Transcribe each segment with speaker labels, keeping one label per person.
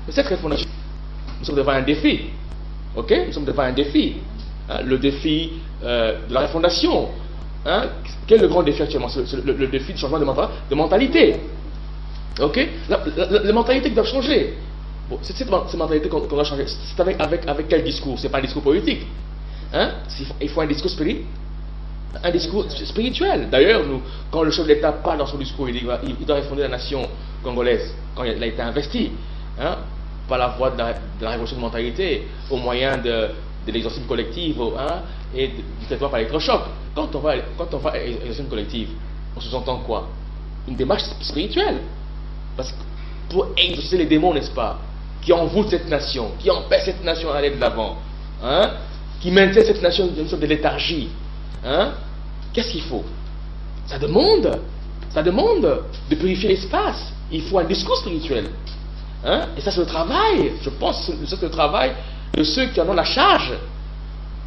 Speaker 1: Mais cette refondation, nous sommes devant un défi. Ok? Nous sommes devant un défi. Hein, le défi de la refondation. Hein? Quel est le grand défi actuellement? C'est le défi du changement de mentalité. Ok? Les mentalités qui doivent changer. Bon, c'est ces mentalités qu'on doit changer. C'est avec quel discours? C'est pas un discours politique. Hein? Il faut un discours spirituel. D'ailleurs, quand le chef de l'État parle dans son discours, il doit refonder la nation congolaise quand il a été investi, hein, par la voie de la révolution de mentalité, au moyen de l'exercice collective, hein, et du territoire par électrochoc. Quand on va à l'exercice collective, on sous-entend quoi? Une démarche spirituelle. Parce que pour exorciser les démons, n'est-ce pas, qui envoûtent cette nation, qui empêchent cette nation d'aller de l'avant, hein, qui maintiennent cette nation dans une sorte de léthargie, hein, qu'est-ce qu'il faut? Ça demande de purifier l'espace. Il faut un discours spirituel. Hein? Et ça, c'est le travail, je pense, c'est le travail de ceux qui en ont la charge.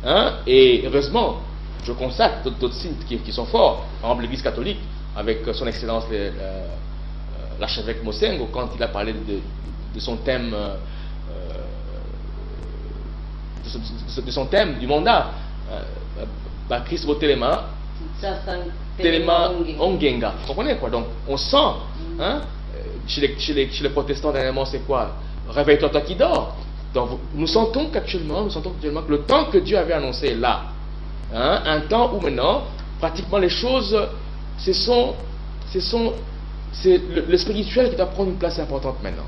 Speaker 1: Hein? Et heureusement, je constate d'autres signes qui sont forts. Par exemple, l'Église catholique, avec son Excellence l'archevêque Mosengo, quand il a parlé de son thème, de son thème du mandat, Christ Botelema, Telema Ongenga. Vous comprenez quoi? Donc, on sent, hein, chez les protestants, dernièrement, c'est quoi? Réveille-toi, toi qui dors. Donc, nous sentons qu'actuellement que le temps que Dieu avait annoncé est là. Hein, un temps où maintenant, pratiquement les choses, c'est le spirituel qui doit prendre une place importante maintenant.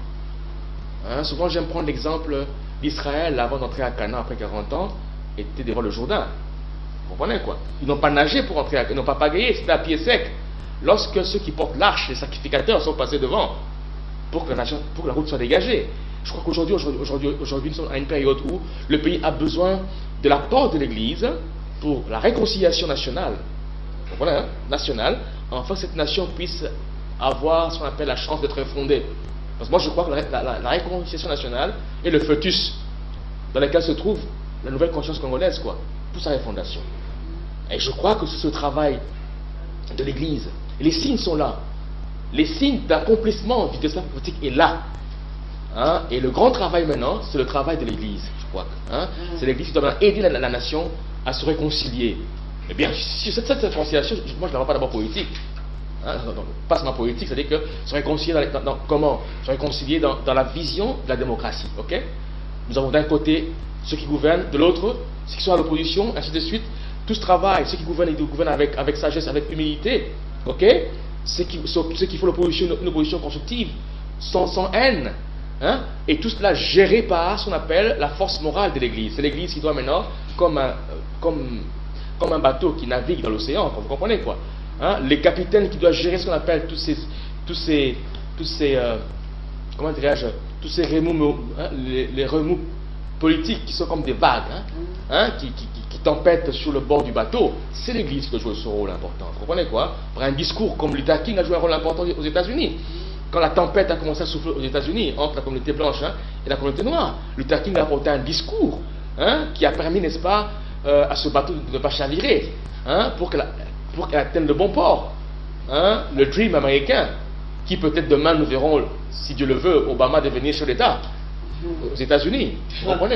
Speaker 1: Hein, souvent, j'aime prendre l'exemple d'Israël avant d'entrer à Canaan après 40 ans, était devant le Jourdain. Vous comprenez quoi? Ils n'ont pas nagé pour entrer, ils n'ont pas pagayé, c'était à pied sec. Lorsque ceux qui portent l'arche, les sacrificateurs, sont passés devant pour que la route soit dégagée. Je crois qu'aujourd'hui, nous sommes à une période où le pays a besoin de l'apport de l'Église pour la réconciliation nationale. Vous comprenez, hein? Nationale, afin que cette nation puisse avoir ce qu'on appelle la chance d'être fondée. Parce que moi, je crois que la réconciliation nationale est le fœtus dans lequel se trouve la nouvelle conscience congolaise, quoi, pour sa refondation. Et je crois que c'est ce travail de l'Église. Et les signes sont là. Les signes d'accomplissement du destin politique est là. Hein? Et le grand travail maintenant, c'est le travail de l'Église, je crois. Hein? C'est l'Église qui doit aider la nation à se réconcilier. Eh bien, si cette réconciliation, moi je ne la vois pas d'abord politique. Hein? Pas seulement politique, c'est-à-dire que se réconcilier comment? Se réconcilier dans la vision de la démocratie. Okay? Nous avons d'un côté ceux qui gouvernent, de l'autre ceux qui sont à l'opposition, ainsi de suite. Tout ce travail, ceux qui gouvernent, ils gouvernent avec sagesse, avec humilité. Ok? Ceux qui font l'opposition, une opposition constructive, sans haine. Hein? Et tout cela géré par ce qu'on appelle la force morale de l'Église. C'est l'Église qui doit maintenant, comme un bateau qui navigue dans l'océan, vous comprenez quoi? Hein? Les capitaines qui doivent gérer ce qu'on appelle tous ces comment dirais-je, tous ces remous, hein? les remous politiques qui sont comme des vagues, hein? Hein? Qui tempêtent sur le bord du bateau. C'est l'Église qui doit jouer ce rôle important. Vous comprenez quoi? Par un discours comme Luther King a joué un rôle important aux États-Unis. Quand la tempête a commencé à souffler aux États-Unis entre la communauté blanche, hein, et la communauté noire, Luther King a apporté un discours, hein, qui a permis, n'est-ce pas, à ce bateau de ne pas chavirer, hein, pour qu'elle atteigne le bon port. Hein, le dream américain, qui peut-être demain nous verrons, si Dieu le veut, Obama devenir chef d'État aux États-Unis. Vous comprenez?